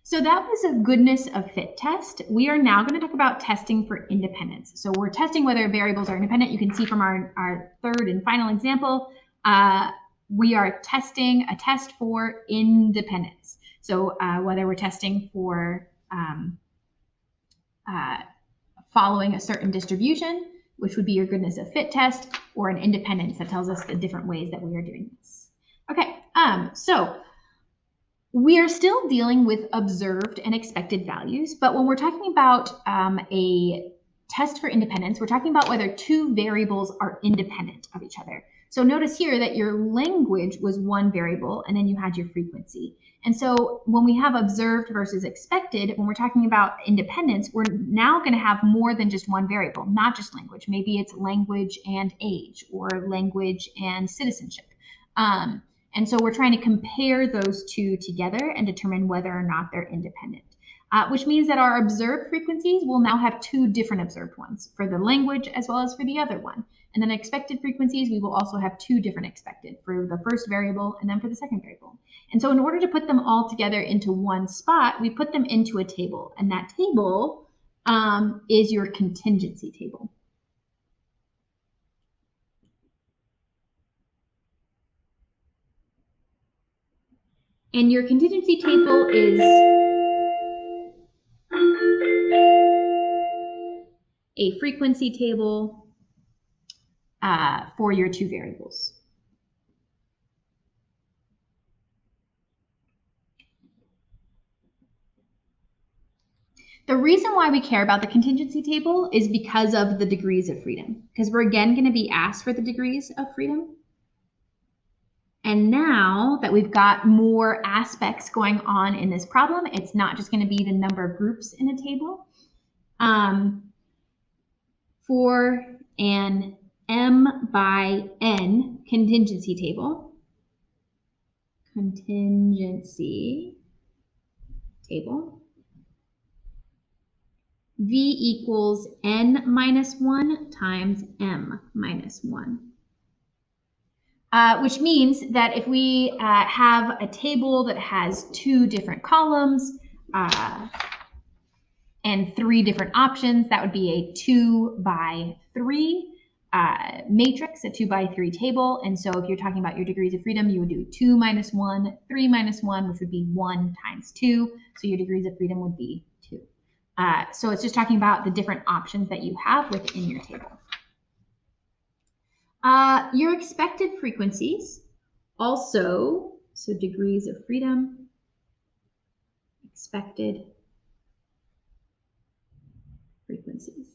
So that was a goodness of fit test. We are now going to talk about testing for independence. So we're testing whether variables are independent. You can see from our third and final example, we are testing a test for independence. So whether we're testing for following a certain distribution, which would be your goodness of fit test, or an independence that tells us the different ways that we are doing this. Okay, so we are still dealing with observed and expected values, but when we're talking about a test for independence, we're talking about whether two variables are independent of each other. So notice here that your language was one variable and then you had your frequency. And so when we have observed versus expected, when we're talking about independence, we're now going to have more than just one variable, not just language. Maybe it's language and age, or language and citizenship. And so we're trying to compare those two together and determine whether or not they're independent, which means that our observed frequencies will now have two different observed ones for the language as well as for the other one. And then expected frequencies, we will also have two different expected for the first variable and then for the second variable. And so in order to put them all together into one spot, we put them into a table. And that table is your contingency table. And your contingency table is a frequency table for your two variables. The reason why we care about the contingency table is because of the degrees of freedom, because we're again going to be asked for the degrees of freedom. And now that we've got more aspects going on in this problem, it's not just going to be the number of groups in a table. For an M by N contingency table, V equals N minus 1 times M minus 1. Which means that if we have a table that has two different columns and three different options, that would be a 2 by 3 matrix, a 2 by 3 table. And so if you're talking about your degrees of freedom, you would do 2 minus 1, 3 minus 1, which would be 1 times 2. So your degrees of freedom would be 2. So it's just talking about the different options that you have within your table. Your expected frequencies also, so degrees of freedom, expected frequencies.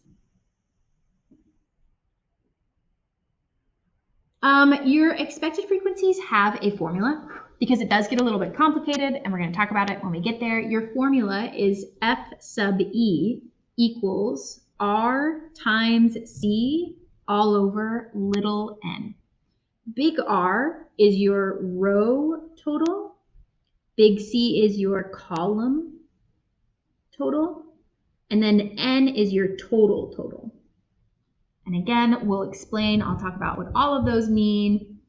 Your expected frequencies have a formula because it does get a little bit complicated, and we're going to talk about it when we get there. Your formula is F sub E equals R times C all over little n. Big R is your row total. Big C is your column total. And then N is your total. And again, we'll explain, I'll talk about what all of those mean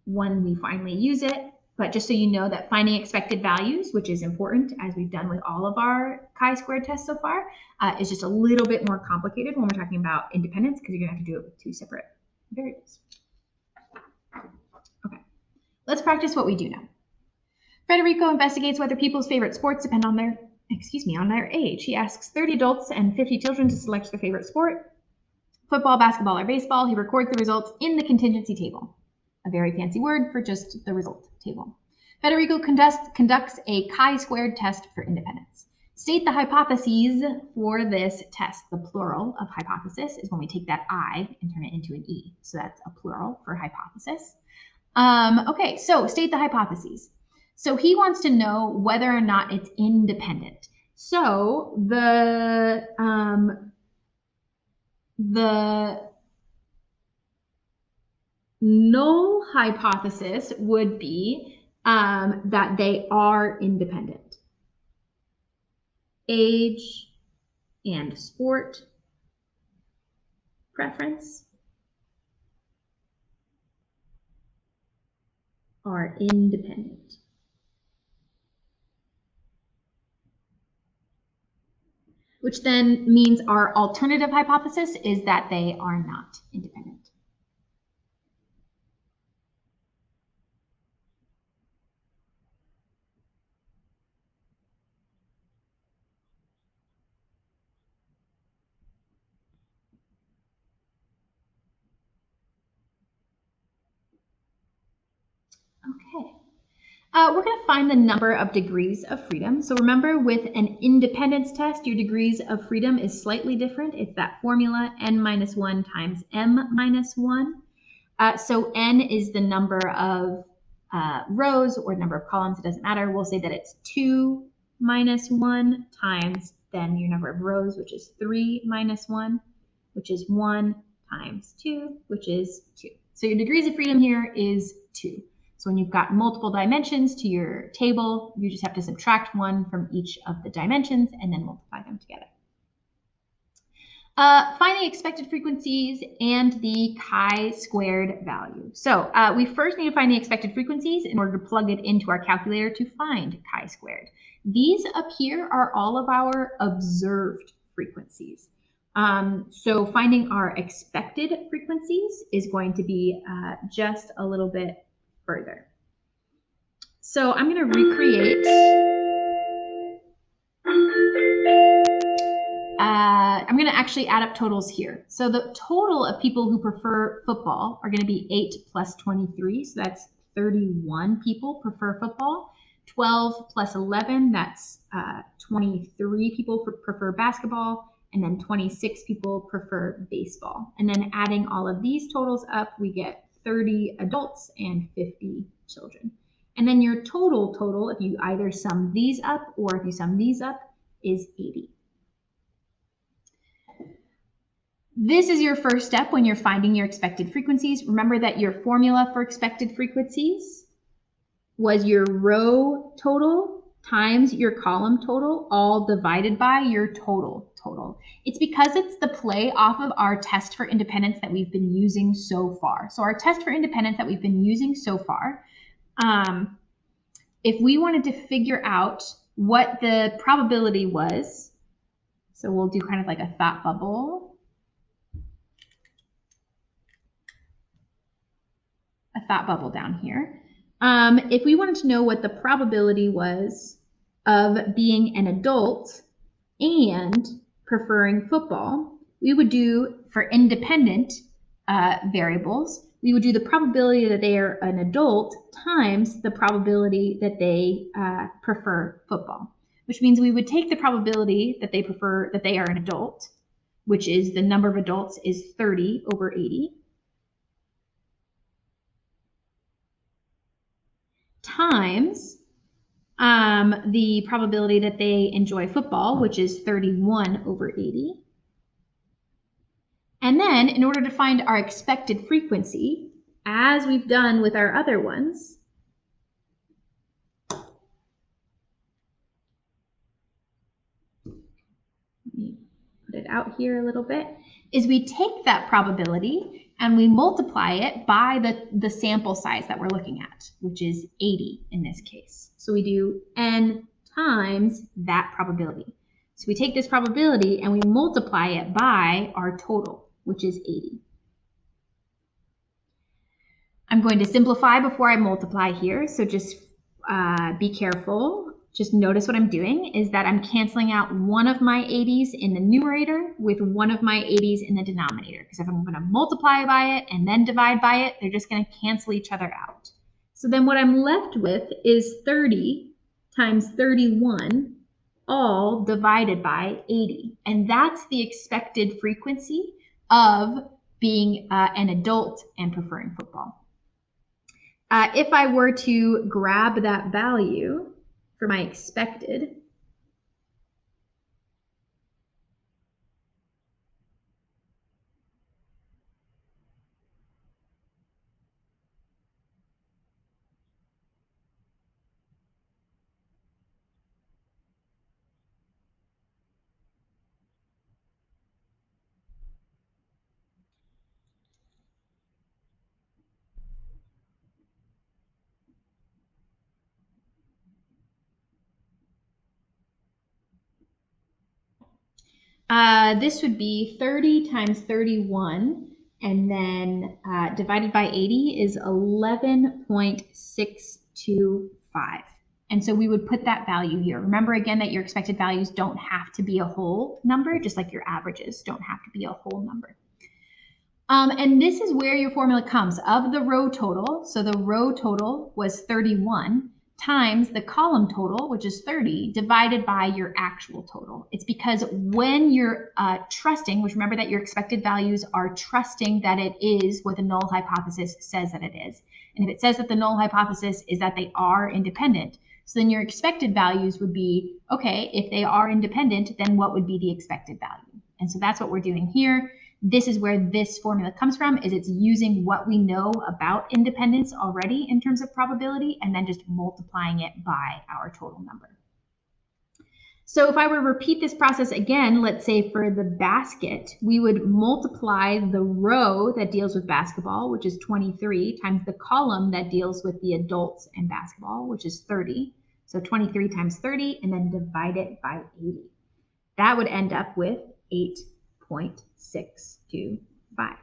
when we finally use it. But just so you know that finding expected values, which is important as we've done with all of our chi-squared tests so far, is just a little bit more complicated when we're talking about independence because you're going to have to do it with two separate variables. Okay, let's practice what we do know. Federico investigates whether people's favorite sports depend on their age. He asks 30 adults and 50 children to select their favorite sport, football, basketball, or baseball. He records the results in the contingency table, a very fancy word for just the result table. Federico conducts a chi-squared test for independence. State the hypotheses for this test. The plural of hypothesis is when we take that I and turn it into an E. So that's a plural for hypothesis. Okay, so state the hypotheses. So he wants to know whether or not it's independent. So the null hypothesis would be that they are independent. Age and sport preference are independent. which then means our alternative hypothesis is that they are not independent. Okay. We're going to find the number of degrees of freedom. So remember, with an independence test, your degrees of freedom is slightly different. It's that formula n minus 1 times m minus 1. So n is the number of rows or number of columns. It doesn't matter. We'll say that it's 2 minus 1 times then your number of rows, which is 3 minus 1, which is 1 times 2, which is 2. So your degrees of freedom here is 2. So when you've got multiple dimensions to your table, you just have to subtract 1 from each of the dimensions and then multiply them together. Find the expected frequencies and the chi-squared value. So we first need to find the expected frequencies in order to plug it into our calculator to find chi-squared. These up here are all of our observed frequencies. So finding our expected frequencies is going to be just a little bit further. So I'm going to recreate. I'm going to actually add up totals here. So the total of people who prefer football are going to be 8 plus 23. So that's 31 people prefer football. 12 plus 11, that's 23 people prefer basketball. And then 26 people prefer baseball. And then adding all of these totals up, we get 30 adults and 50 children. And then your total, if you either sum these up or if you sum these up, is 80. This is your first step when you're finding your expected frequencies. Remember that your formula for expected frequencies was your row total times your column total, all divided by your total. It's because it's the play off of our test for independence that we've been using so far. So our test for independence that we've been using so far, if we wanted to figure out what the probability was, so we'll do kind of like a thought bubble. Down here. If we wanted to know what the probability was of being an adult and preferring football, we would do, for independent variables, we would do the probability that they are an adult times the probability that they prefer football, which means we would take the probability that they are an adult, which is the number of adults is 30 over 80, times the probability that they enjoy football, which is 31 over 80. And then in order to find our expected frequency, as we've done with our other ones, let me put it out here a little bit, is we take that probability and we multiply it by the sample size that we're looking at, which is 80 in this case. So we do n times that probability. So we take this probability and we multiply it by our total, which is 80. I'm going to simplify before I multiply here, so just be careful. Just notice what I'm doing is that I'm canceling out one of my 80s in the numerator with one of my 80s in the denominator, because if I'm going to multiply by it and then divide by it, they're just going to cancel each other out. So then what I'm left with is 30 times 31 all divided by 80. And that's the expected frequency of being an adult and preferring football. If I were to grab that value for my expected, This would be 30 times 31, and then divided by 80 is 11.625. And so we would put that value here. Remember again that your expected values don't have to be a whole number, just like your averages don't have to be a whole number. And this is where your formula comes of the row total. So the row total was 31 times the column total, which is 30, divided by your actual total. It's because when you're trusting, which remember that your expected values are trusting that it is what the null hypothesis says that it is. And if it says that the null hypothesis is that they are independent, so then your expected values would be, okay, if they are independent, then what would be the expected value? And so that's what we're doing here. This is where this formula comes from, is it's using what we know about independence already in terms of probability and then just multiplying it by our total number. So if I were to repeat this process again, let's say for the basket, we would multiply the row that deals with basketball, which is 23, times the column that deals with the adults and basketball, which is 30. So 23 times 30, and then divide it by 80. That would end up with 8.625.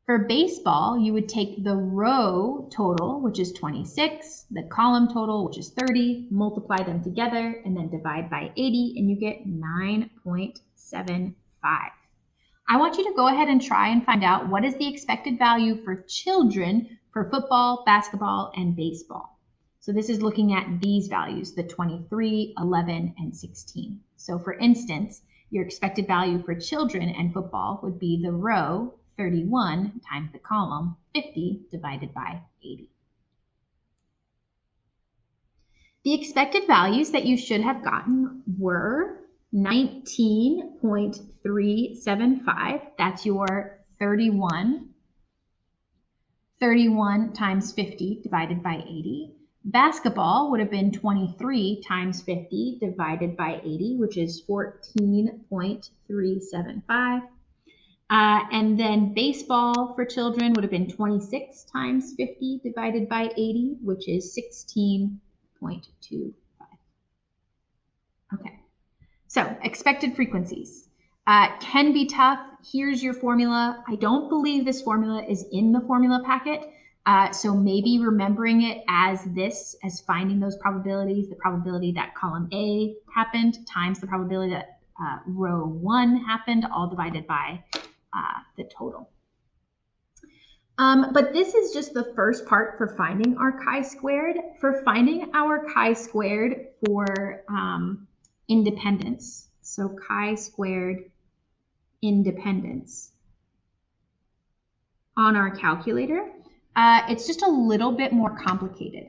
For baseball, you would take the row total, which is 26, the column total, which is 30, multiply them together, and then divide by 80, and you get 9.75. I want you to go ahead and try and find out what is the expected value for children for football, basketball, and baseball. So this is looking at these values, the 23, 11, and 16. So for instance, your expected value for children and football would be the row 31 times the column 50 divided by 80. The expected values that you should have gotten were 19.375. That's your 31. 31 times 50 divided by 80. Basketball would have been 23 times 50 divided by 80, which is 14.375. And then baseball for children would have been 26 times 50 divided by 80, which is 16.25. Okay, so expected frequencies can be tough. Here's your formula. I don't believe this formula is in the formula packet. So maybe remembering it as this, as finding those probabilities, the probability that column A happened times the probability that row 1 happened, all divided by the total. But this is just the first part for finding our chi-squared. For finding our chi-squared for independence, so chi-squared independence on our calculator, it's just a little bit more complicated.